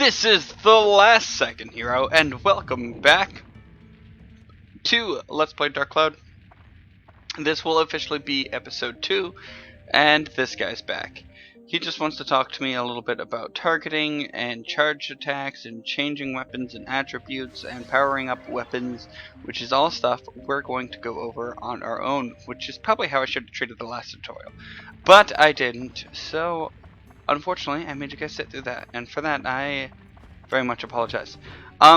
This is Thelastsecondhero, and welcome back to Let's Play Dark Cloud. This will officially be episode 2, and this guy's back. He just wants to talk to me a little bit about targeting and charge attacks and changing weapons and attributes and powering up weapons, which is all stuff we're going to go over on our own, which is probably how I should have treated the last tutorial. But I didn't, so unfortunately I made you guys sit through that, and for that I very much apologize.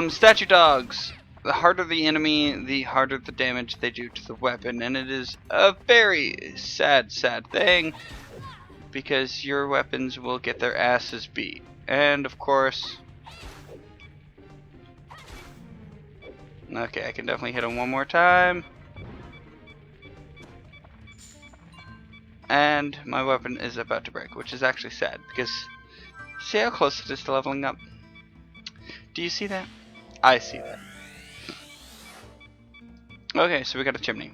Statue dogs. The harder the enemy, the harder the damage they do to the weapon, and it is a very sad thing, because your weapons will get their asses beat. And of course, okay, I can definitely hit him one more time. And my weapon is about to break, which is actually sad, because see how close it is to leveling up? Do you see that? I see that. Okay, so we got a chimney.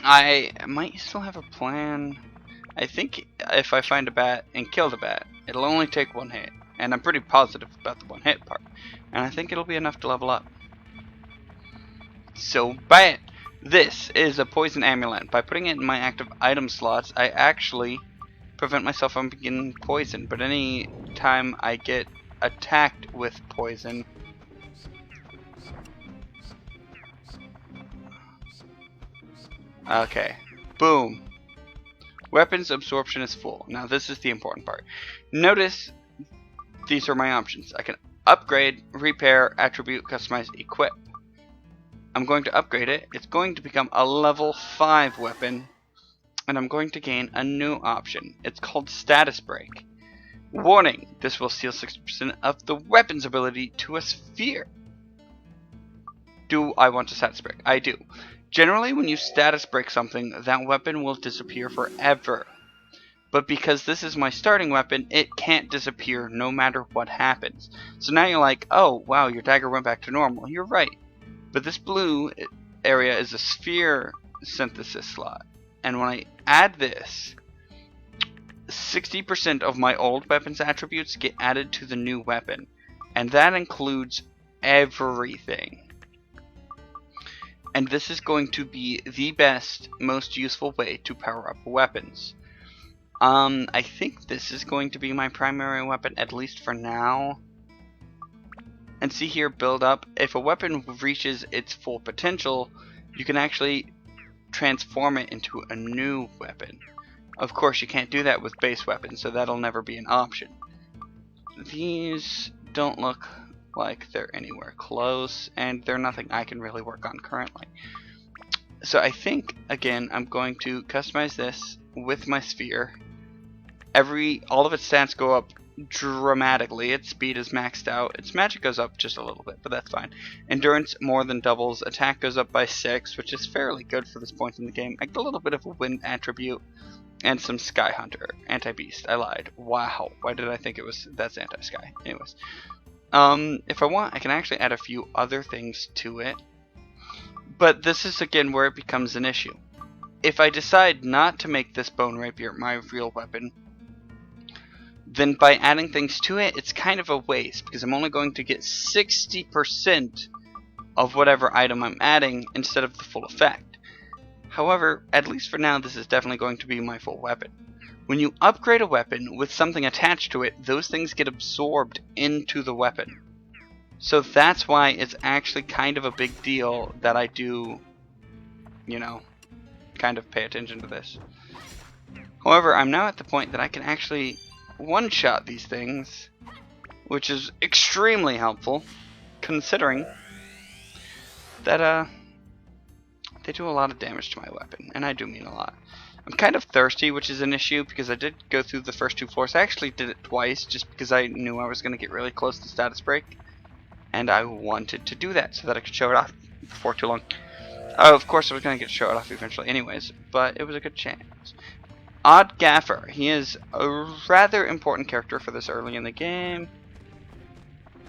I might still have a plan. I think if I find a bat and kill the bat, it'll only take one hit. And I'm pretty positive about the one hit part. And I think it'll be enough to level up. So, bat! This is a poison amulet. By putting it in my active item slots, I actually prevent myself from getting poisoned. But any time I get attacked with poison, okay, boom. Weapons absorption is full. Now this is the important part. Notice these are my options. I can upgrade, repair, attribute, customize, equip. I'm going to upgrade it. It's going to become a level 5 weapon, and I'm going to gain a new option. It's called status break. Warning, this will steal 60% of the weapon's ability to a sphere. Do I want to status break? I do. Generally, when you status break something, that weapon will disappear forever. But because this is my starting weapon, it can't disappear no matter what happens. So now you're like, oh wow, your dagger went back to normal. You're right. But this blue area is a sphere synthesis slot. And when I add this, 60% of my old weapon's attributes get added to the new weapon. And that includes everything. And this is going to be the best, most useful way to power up weapons. I think this is going to be my primary weapon, at least for now. And see here, build up. If a weapon reaches its full potential, you can actually transform it into a new weapon. Of course, you can't do that with base weapons, so that'll never be an option. These don't look like they're anywhere close, and they're nothing I can really work on currently. So I think, again, I'm going to customize this with my sphere. All of its stats go up dramatically. Its speed is maxed out. Its magic goes up just a little bit, but that's fine. Endurance more than doubles. Attack goes up by 6, which is fairly good for this point in the game. I get a little bit of a wind attribute and some Sky Hunter. Anti-Beast. I lied. Wow. Why did I think it was... That's anti-Sky. Anyways. If I want, I can actually add a few other things to it. But this is again where it becomes an issue. If I decide not to make this bone rapier my real weapon, then by adding things to it, it's kind of a waste, because I'm only going to get 60% of whatever item I'm adding instead of the full effect. However, at least for now, this is definitely going to be my full weapon. When you upgrade a weapon with something attached to it, those things get absorbed into the weapon. So that's why it's actually kind of a big deal that I do, you know, kind of pay attention to this. However, I'm now at the point that I can actually one-shot these things, which is extremely helpful, considering that they do a lot of damage to my weapon, and I do mean a lot. I'm kind of thirsty, which is an issue, because I did go through the first 2 floors. I actually did it twice, just because I knew I was going to get really close to status break. And I wanted to do that, so that I could show it off before too long. Of course I was going to get to show it off eventually anyways, but it was a good chance. Odd Gaffer. He is a rather important character for this early in the game.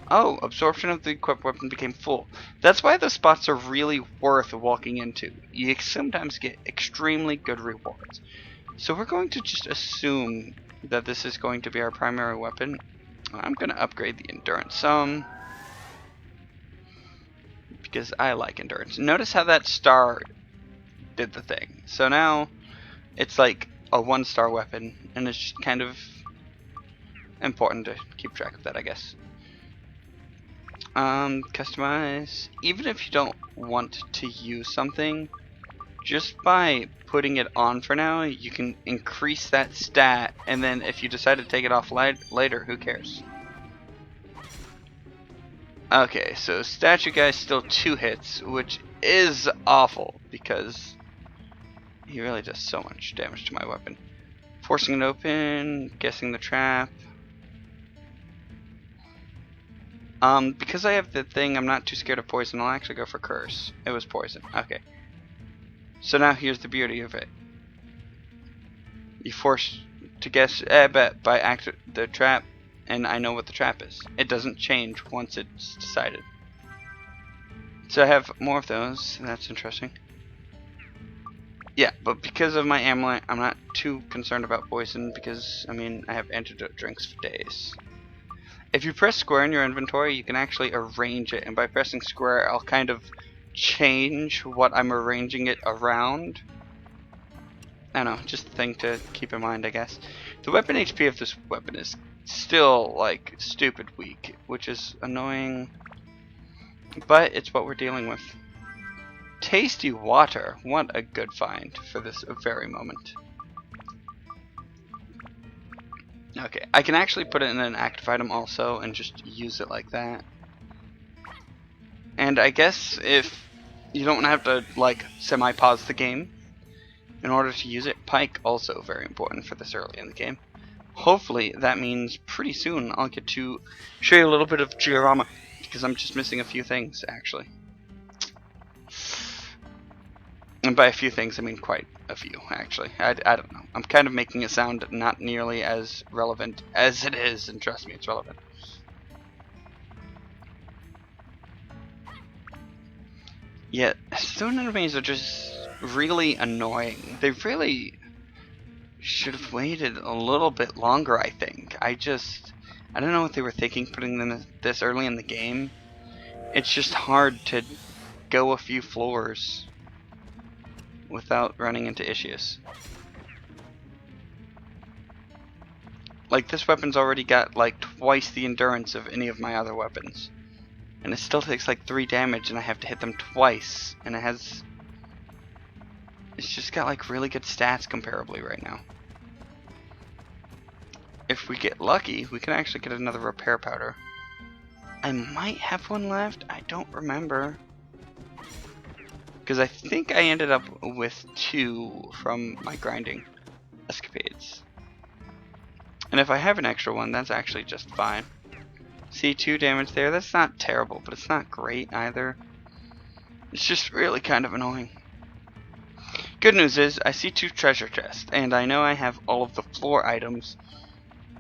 Oh, absorption of the equipped weapon became full. That's why those spots are really worth walking into. You sometimes get extremely good rewards. So we're going to just assume that this is going to be our primary weapon. I'm gonna upgrade the endurance some because I like endurance. Notice how that star did the thing. So now it's like a 1-star weapon, and it's just kind of important to keep track of that, I guess. Customize. Even if you don't want to use something, just by putting it on for now, you can increase that stat, and then if you decide to take it off later, who cares? Okay, so statue guy's still 2 hits, which is awful because he really does so much damage to my weapon. Forcing it open, guessing the trap. Because I have the thing, I'm not too scared of poison. I'll actually go for curse. It was poison. Okay. So now here's the beauty of it. You force to guess but by the trap, and I know what the trap is. It doesn't change once it's decided. So I have more of those. That's interesting. Yeah, but because of my amulet, I'm not too concerned about poison because, I mean, I have antidote drinks for days. If you press square in your inventory, you can actually arrange it, and by pressing square, I'll kind of change what I'm arranging it around. I don't know, just a thing to keep in mind, I guess. The weapon HP of this weapon is still, like, stupid weak, which is annoying, but it's what we're dealing with. Tasty water. What a good find for this very moment. Okay, I can actually put it in an active item also and just use it like that. And I guess if you don't have to, like, semi-pause the game in order to use it, Pike also very important for this early in the game. Hopefully that means pretty soon I'll get to show you a little bit of diorama, because I'm just missing a few things, actually. And by a few things, I mean quite a few, actually. I don't know. I'm kind of making it sound not nearly as relevant as it is, and trust me, it's relevant. Yet, stone enemies are just really annoying. They really should have waited a little bit longer, I think. I don't know what they were thinking putting them this early in the game. It's just hard to go a few floors without running into issues. Like, this weapon's already got like twice the endurance of any of my other weapons, and it still takes like 3 damage, and I have to hit them twice, and it's just got like really good stats comparably right now. If we get lucky, we can actually get another repair powder. I might have one left, I don't remember, because I think I ended up with 2 from my grinding escapades. And if I have an extra one, that's actually just fine. See, 2 damage there. That's not terrible, but it's not great either. It's just really kind of annoying. Good news is, I see 2 treasure chests, and I know I have all of the floor items,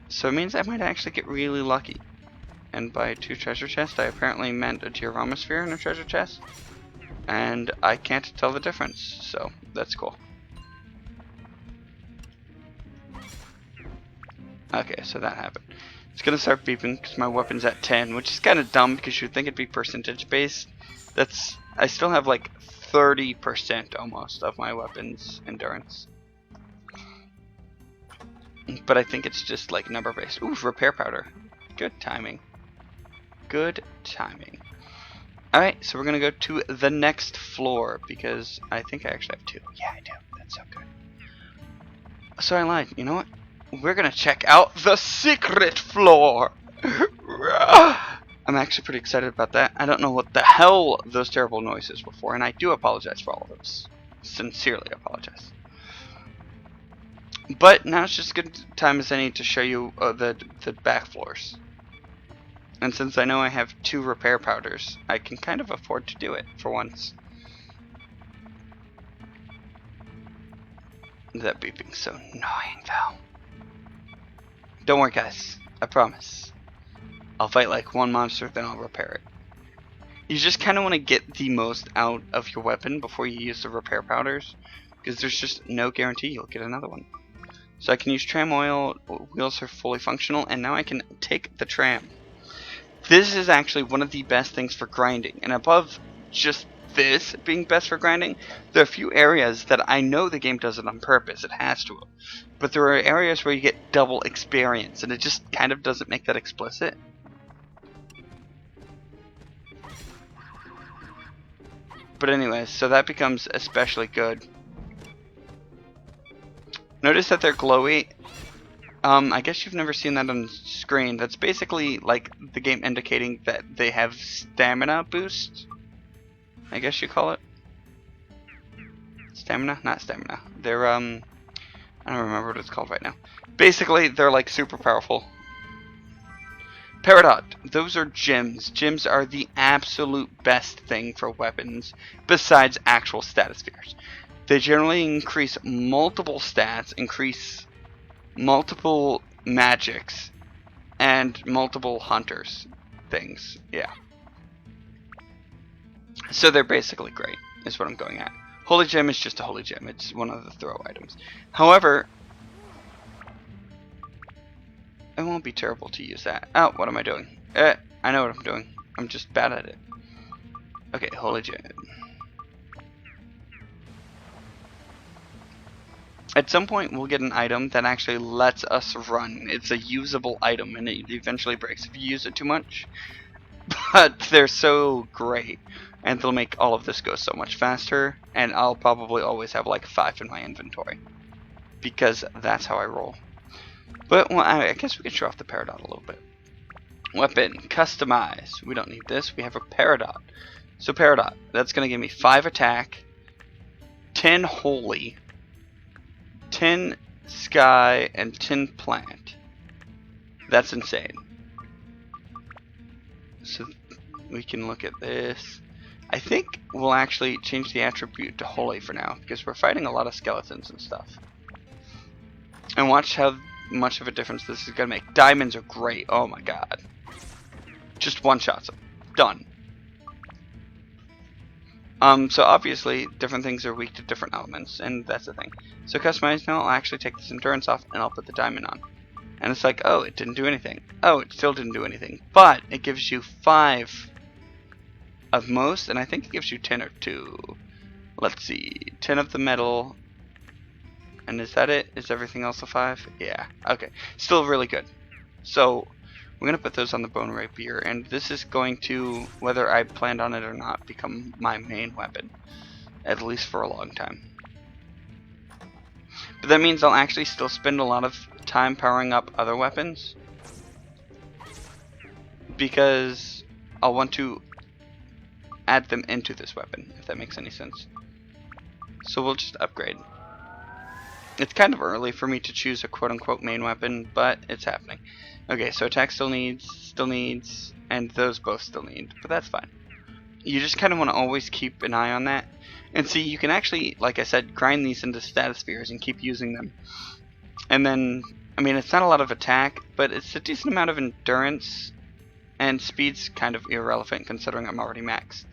so it means I might actually get really lucky. And by 2 treasure chests, I apparently meant a diorama sphere and a treasure chest, and I can't tell the difference, so that's cool. Okay, so that happened. It's gonna start beeping because my weapon's at 10, which is kind of dumb because you'd think it'd be percentage based. I still have like 30% almost of my weapon's endurance. But I think it's just like number based. Ooh, repair powder. Good timing. Good timing. Alright, so we're gonna go to the next floor because I think I actually have 2. Yeah, I do. That's so good. So I lied. You know what? We're gonna check out the secret floor. I'm actually pretty excited about that. I don't know what the hell those terrible noises were for, and I do apologize for all of those. Sincerely apologize. But now it's just as good time as any to show you the back floors. And since I know I have 2 repair powders, I can kind of afford to do it for once. That beeping's so annoying, though. Don't worry, guys. I promise. I'll fight like 1 monster, then I'll repair it. You just kind of want to get the most out of your weapon before you use the repair powders, because there's just no guarantee you'll get another one. So I can use tram oil, wheels are fully functional, and now I can take the tram. This is actually one of the best things for grinding, and above just this being best for grinding, there are a few areas that I know the game does it on purpose, it has to, but there are areas where you get double experience, and it just kind of doesn't make that explicit. But anyways, so that becomes especially good. Notice that they're glowy. I guess you've never seen that on screen. That's basically like the game indicating that they have stamina boost. I guess you call it. Stamina? Not stamina. They're, I don't remember what it's called right now. Basically, they're like super powerful. Peridot. Those are gems. Gems are the absolute best thing for weapons besides actual status spheres. They generally increase multiple stats, increase multiple magics, and multiple hunters things. Yeah. So they're basically great, is what I'm going at. Holy Gem is just a Holy Gem. It's one of the throw items. However, it won't be terrible to use that. Oh, what am I doing? I know what I'm doing. I'm just bad at it. Okay, Holy Gem. At some point, we'll get an item that actually lets us run. It's a usable item, and it eventually breaks if you use it too much. But they're so great, and they'll make all of this go so much faster, and I'll probably always have like 5 in my inventory. Because that's how I roll. But, well, I guess we can show off the Peridot a little bit. Weapon, customize. We don't need this, we have a Peridot. So Peridot, that's going to give me 5 attack, 10 holy, 10 sky, and 10 plant. That's insane. So we can look at this. I think we'll actually change the attribute to holy for now, because we're fighting a lot of skeletons and stuff. And watch how much of a difference this is going to make. Diamonds are great. Oh my god. Just one-shots them. Done. So obviously, different things are weak to different elements, and that's the thing. So customize, now I'll actually take this endurance off, and I'll put the diamond on. And it's like, oh, it didn't do anything. Oh, it still didn't do anything. But it gives you 5 of most, and I think it gives you 10 or 2. Let's see, 10 of the metal. And is that it? Is everything else a 5? Yeah, okay. Still really good. So, we're going to put those on the bone rapier, and this is going to, whether I planned on it or not, become my main weapon. At least for a long time. But that means I'll actually still spend a lot of time powering up other weapons. Because I'll want to add them into this weapon, if that makes any sense. So we'll just upgrade. It's kind of early for me to choose a quote-unquote main weapon, but it's happening. Okay, so attack still needs, and those both still need, but that's fine. You just kind of want to always keep an eye on that. And see, you can actually, like I said, grind these into status spheres and keep using them. And then, I mean, it's not a lot of attack, but it's a decent amount of endurance, and speed's kind of irrelevant considering I'm already maxed.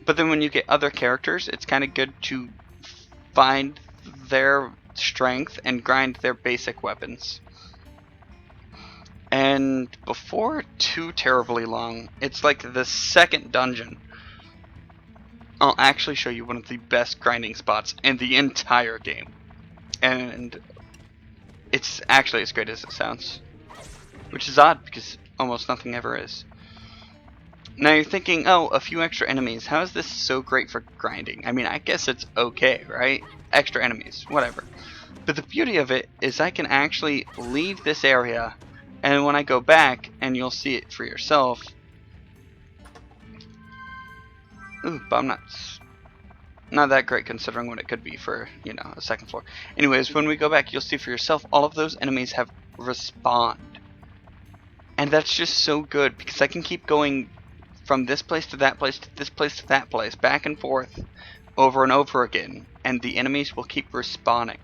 But then when you get other characters, it's kind of good to find their strength and grind their basic weapons. And before too terribly long, it's like the 2nd dungeon, I'll actually show you one of the best grinding spots in the entire game. And it's actually as great as it sounds. Which is odd, because almost nothing ever is. Now you're thinking, oh, a few extra enemies. How is this so great for grinding? I mean, I guess it's okay, right? Extra enemies, whatever. But the beauty of it is I can actually leave this area, and when I go back, and you'll see it for yourself. Ooh, bomb nuts. Not that great considering what it could be for, you know, a 2nd floor. Anyways, when we go back, you'll see for yourself all of those enemies have respawned. And that's just so good, because I can keep going from this place to that place to this place to that place, back and forth, over and over again, and the enemies will keep respawning.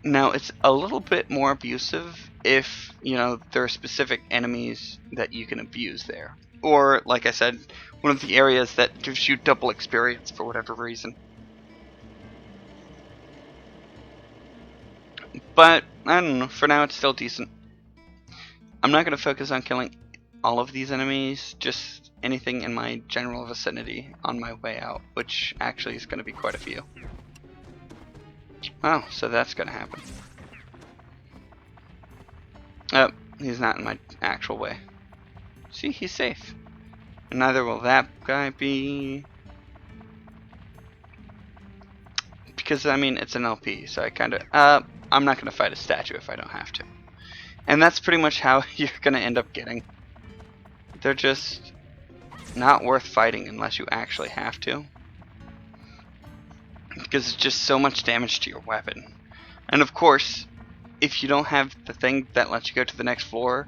Now, it's a little bit more abusive if, you know, there are specific enemies that you can abuse there. Or, like I said, one of the areas that gives you double experience for whatever reason. But, I don't know, for now it's still decent. I'm not going to focus on killing all of these enemies, just anything in my general vicinity on my way out, which actually is going to be quite a few. Oh, so that's going to happen. Oh, he's not in my actual way. See, he's safe. And neither will that guy be. Because, I mean, it's an LP, so I kind of... I'm not going to fight a statue if I don't have to. And that's pretty much how you're going to end up getting. They're just not worth fighting unless you actually have to. Because it's just so much damage to your weapon. And of course, if you don't have the thing that lets you go to the next floor,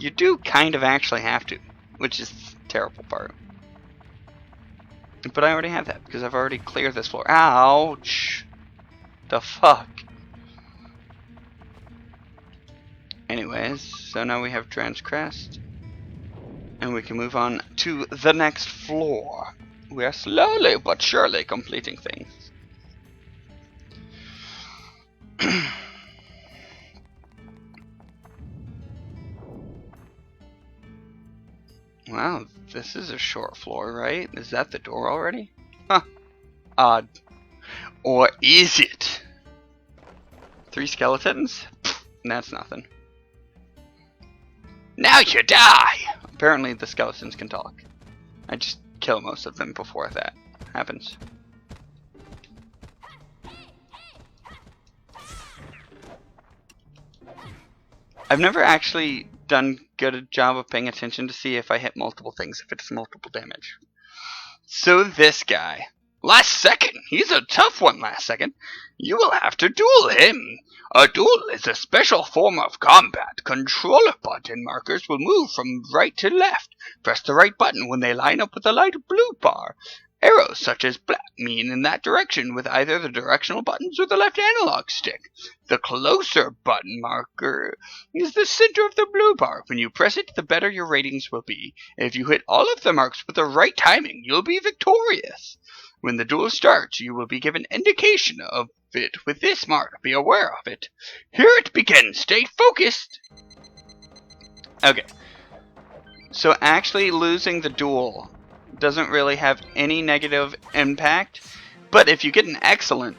you do kind of actually have to, which is the terrible part. But I already have that, because I've already cleared this floor. Ouch! The fuck? Anyways, so now we have Transcrest. And we can move on to the next floor. We are slowly but surely completing things. Wow, this is a short floor, right? Is that the door already? Huh. Odd. Or is it? 3 skeletons? Pfft, that's nothing. Now you die! Apparently the skeletons can talk. I just kill most of them before that happens. I've never actually done good job of paying attention to see if I hit multiple things, if it's multiple damage. So this guy. Last second! He's a tough one, last second. You will have to duel him. A duel is a special form of combat. Controller button markers will move from right to left. Press the right button when they line up with the light blue bar. Arrows such as black mean in that direction with either the directional buttons or the left analog stick. The closer button marker is the center of the blue bar. When you press it, the better your ratings will be. If you hit all of the marks with the right timing, you'll be victorious. When the duel starts, you will be given indication of it with this mark. Be aware of it. Here it begins. Stay focused. Okay. So actually losing the duel doesn't really have any negative impact, but if you get an excellent,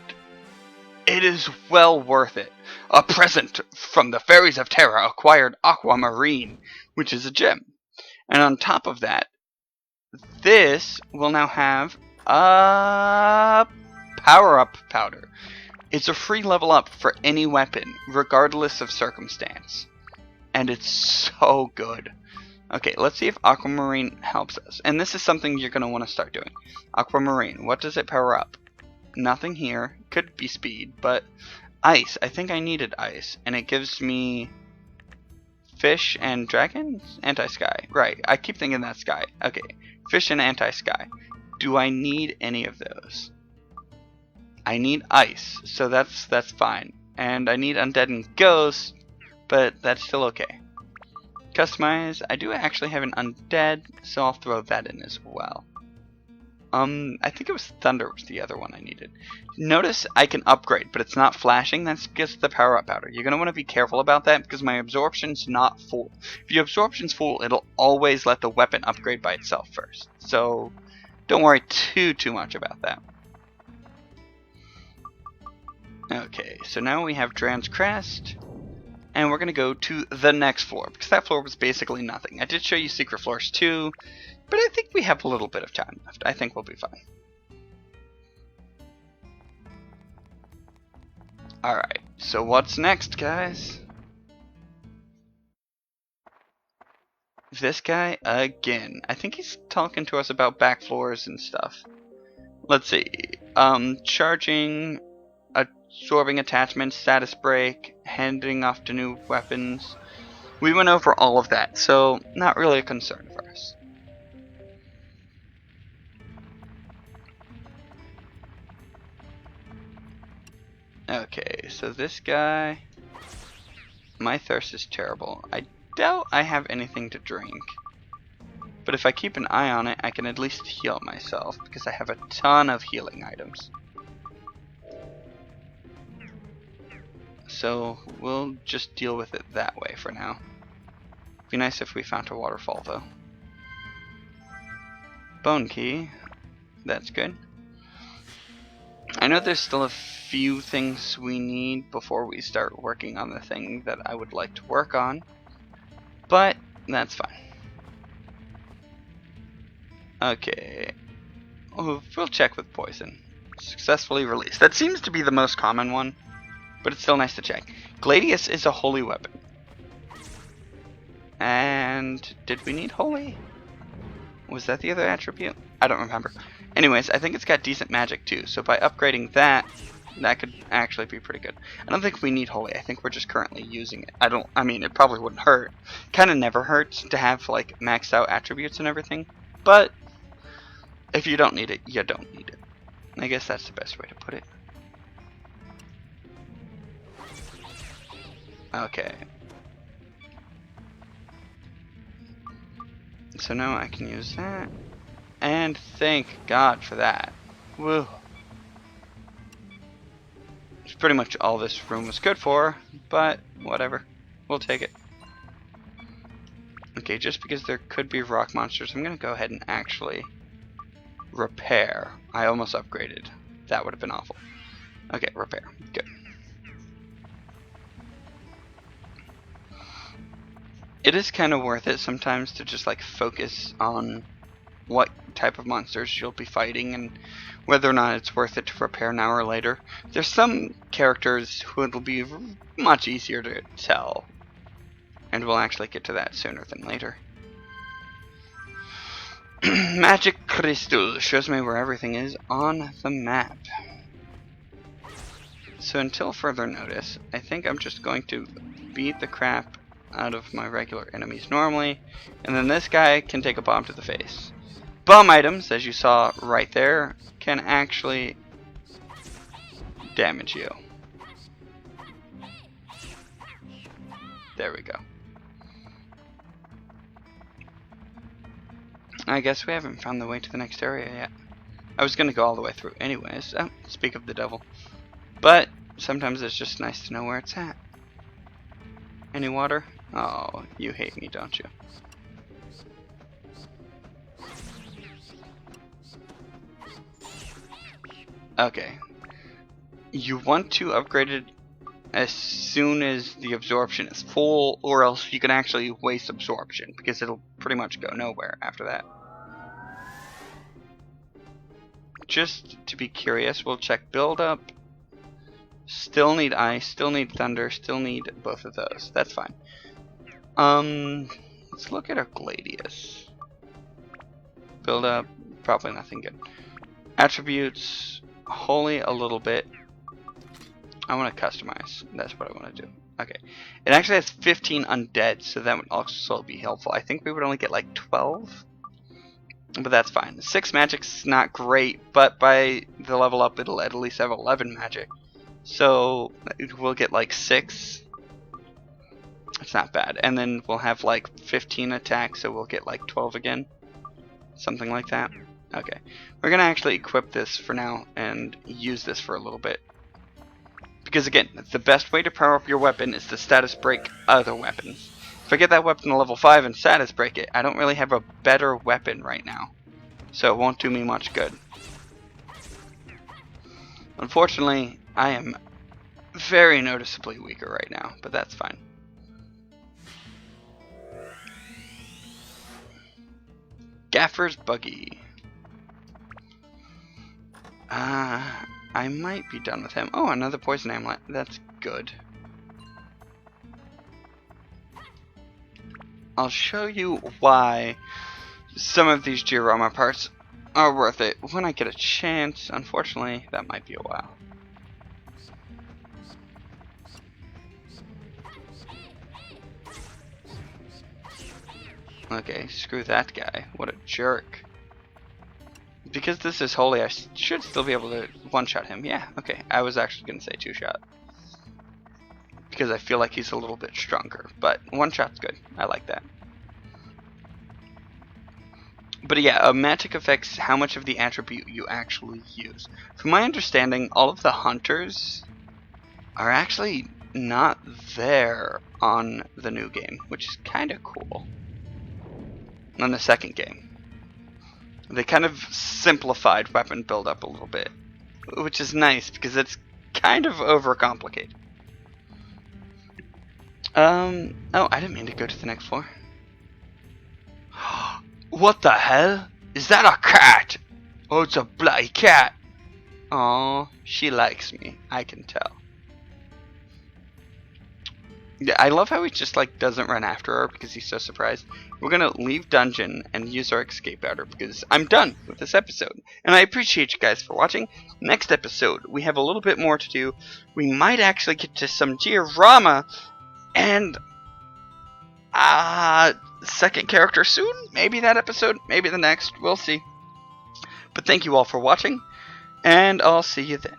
it is well worth it. A present from the Fairies of Terra acquired aquamarine, which is a gem. And on top of that, this will now have a power-up powder. It's a free level up for any weapon, regardless of circumstance. And it's so good. Okay, let's see if Aquamarine helps us. And this is something you're going to want to start doing. Aquamarine, what does it power up? Nothing here. Could be speed, but ice. I think I needed ice. And it gives me fish and dragons? Anti-sky. Right, I keep thinking that's sky. Okay, fish and anti-sky. Do I need any of those? I need ice, so that's fine. And I need undead and ghost, but that's still okay. Customize, I do actually have an undead, so I'll throw that in as well. I think it was thunder was the other one I needed. Notice I can upgrade, but it's not flashing. That's because of the power up powder. You're going to want to be careful about that because my absorption's not full. If your absorption's full, it'll always let the weapon upgrade by itself first. So don't worry too much about that. Okay, so now we have Transcrest. And we're going to go to the next floor, because that floor was basically nothing. I did show you Secret Floors too, but I think we have a little bit of time left. I think we'll be fine. Alright, so what's next, guys? This guy again. I think he's talking to us about back floors and stuff. Let's see. Charging... absorbing attachments, status break, handing off to new weapons. We went over all of that, so not really a concern for us. Okay, so this guy... My thirst is terrible. I doubt I have anything to drink. But if I keep an eye on it, I can at least heal myself, because I have a ton of healing items. so we'll just deal with it that way for now. Be nice if we found a waterfall though. Bone key, that's good. I know there's still a few things we need before we start working on the thing that I would like to work on, but that's fine. Okay, we'll check with poison. Successfully released. That seems to be the most common one, but it's still nice to check. Gladius is a holy weapon. And did we need holy? Was that the other attribute? I don't remember. Anyways, I think it's got decent magic too, so by upgrading that, that could actually be pretty good. I don't think we need holy. I think we're just currently using it. I mean, it probably wouldn't hurt. Kind of never hurts to have like maxed out attributes and everything, but if you don't need it, you don't need it. I guess that's the best way to put it. Okay. So now I can use that. And thank God for that. Woo. It's pretty much all this room was good for, but whatever. We'll take it. Okay, just because there could be rock monsters, I'm going to go ahead and actually repair. I almost upgraded. That would have been awful. Okay, repair. Good. It is kind of worth it sometimes to just like focus on what type of monsters you'll be fighting and whether or not it's worth it to repair now or later. There's some characters who it'll be much easier to tell, and we'll actually get to that sooner than later. Magic crystal shows me where everything is on the map. So until further notice, I think I'm just going to beat the crap out of my regular enemies normally, and then this guy can take a bomb to the face. Bomb items, as you saw right there, can actually damage you. There we go. I guess we haven't found the way to the next area yet. I was going to go all the way through anyways. Oh, speak of the devil. But sometimes it's just nice to know where it's at. Any water? Oh, you hate me, don't you? Okay. You want to upgrade it as soon as the absorption is full, or else you can actually waste absorption, because it'll pretty much go nowhere after that. Just to be curious, we'll check build up. Still need ice, still need thunder, still need both of those. That's fine. Let's look at our Gladius. Build up, probably nothing good. Attributes, holy a little bit. I want to customize. That's what I want to do. Okay. It actually has 15 undead, so that would also be helpful. I think we would only get like 12. But that's fine. 6 magic's not great, but by the level up it'll at least have 11 magic. So we'll get like 6. It's not bad. And then we'll have like 15 attack, so we'll get like 12 again. Something like that. Okay. We're going to actually equip this for now and use this for a little bit. Because again, the best way to power up your weapon is to status break other weapons. If I get that weapon to level 5 and status break it, I don't really have a better weapon right now. So it won't do me much good. Unfortunately, I am very noticeably weaker right now, but that's fine. Gaffer's Buggy. I might be done with him. Oh, another poison amulet. That's good. I'll show you why some of these Georama parts are worth it when I get a chance. Unfortunately, that might be a while. Okay, screw that guy. What a jerk. Because this is holy, I should still be able to one-shot him. Yeah, okay. I was actually going to say 2-shot. Because I feel like he's a little bit stronger. But 1-shot's good. I like that. But yeah, magic affects how much of the attribute you actually use. From my understanding, all of the hunters are actually not there on the new game, which is kind of cool. On the second game, they kind of simplified weapon build-up a little bit, which is nice because it's kind of overcomplicated. Oh, I didn't mean to go to the next floor. What the hell? Is that a cat? Oh, it's a bloody cat. Oh, she likes me. I can tell. Yeah, I love how he just like doesn't run after her because he's so surprised. We're gonna leave dungeon and use our escape outer because I'm done with this episode. And I appreciate you guys for watching. Next episode, we have a little bit more to do. We might actually get to some diorama and second character soon. Maybe that episode, maybe the next. We'll see. But thank you all for watching, and I'll see you then.